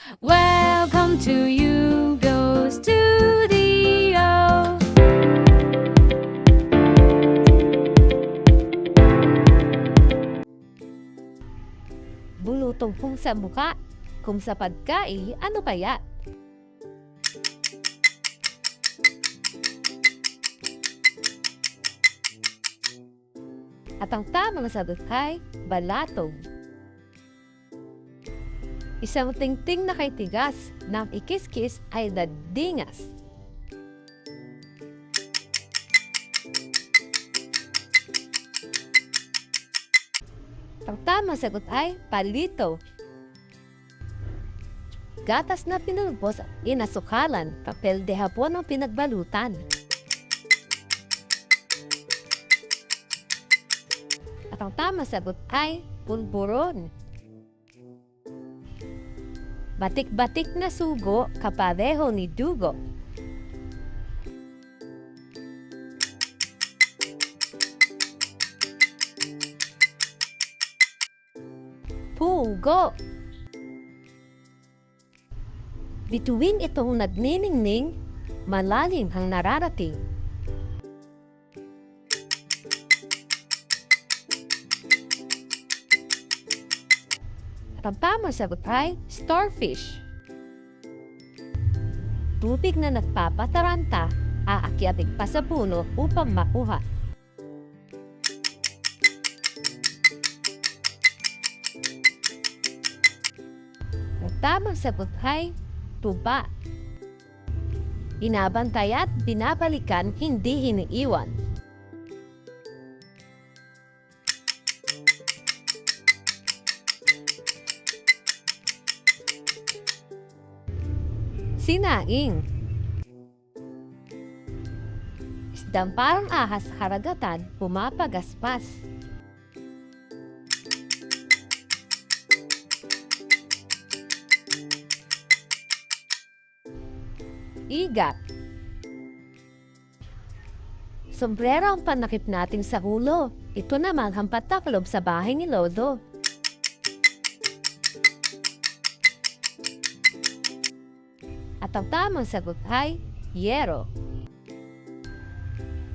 Welcome to Hugo Studio. Bulutong kung sa muka, kung sa pagkai, ano kaya? At ang tamang sagot ay balatong. Isang tingting na kay tigas ng ikiskis ay dadingas. Ang tamang sagot ay palito. Gatas na pinulbos, inasukalan, papel de hapon ang pinagbalutan. At ang tamang sagot ay pulburon. Batik-batik na sugo, kapareho ni dugo. Pugo. Bituin itong nagniningning, malalim ang nararating. At ang tamang sagot ay starfish. Tubig na nagpapataranta, aakyatin pa sa puno upang makuha. Ang tamang sagot ay tuba. Inabantay at binabalikan, hindi iniiwan. Sinaing. Isdang parang ahas sa karagatan, pumapagaspas. Igat. Sombrero ang panakip natin sa ulo. Ito naman ang pataklob sa bahay ni Lodo. At ang tamang sagot ay yero.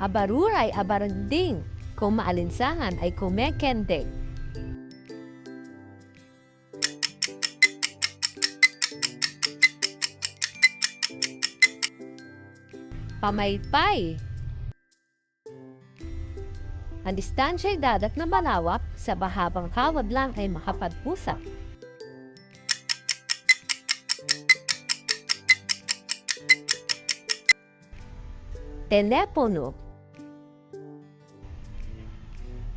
Abaruray abaranding, kung maalinsangan ay kumekending. Pamaypay. Ang distansya ay dadak na malawak, sa mahabang kawad lang ay makapagpusak. Telepono.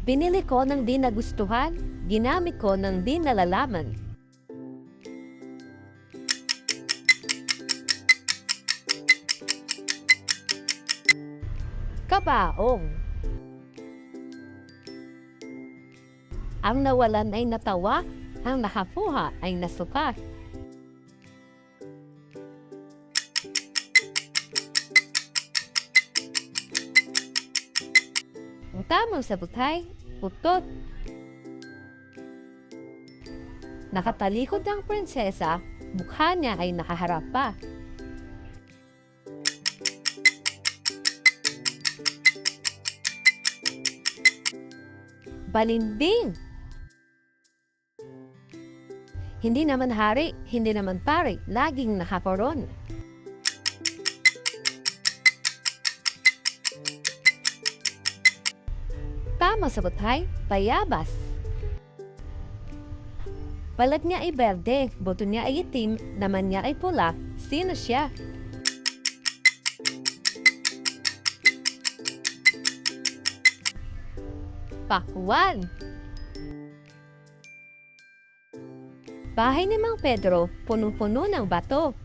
Binili ko ng di nagustuhan, ginamit ko ng di nalalaman. Kabaong. Ang nawalan ay natawa, ang nakakuha ay nasuka. Ang tamang sagot ay putot. Nakatalikod ang prinsesa, mukha niya ay nakaharap pa. Balimbing. Hindi naman hari, hindi naman pare, laging nakakoron. Tamang sagot ay bayabas. Balat niya ay berde, buto niya ay itim, naman niya ay pula. Sino siya? Pakwan. Bahay ni Mang Pedro, punong-puno ng bato.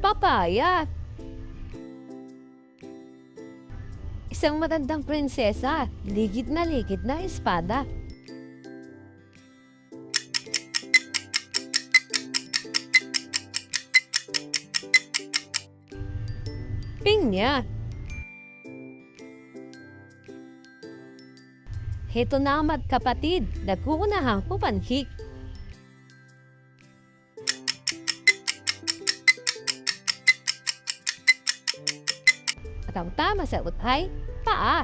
Papaya. Isang matandang prinsesa, ligid na espada. Pinya. Heto na magkapatid, nag-uunahang pumanhik. At ang tama sagot ay paa.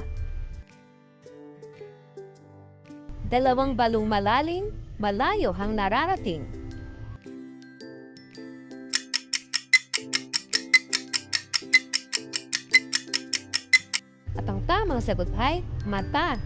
Dalawang balong malalim, malayo hang nararating. At ang tamang sagot ay mata.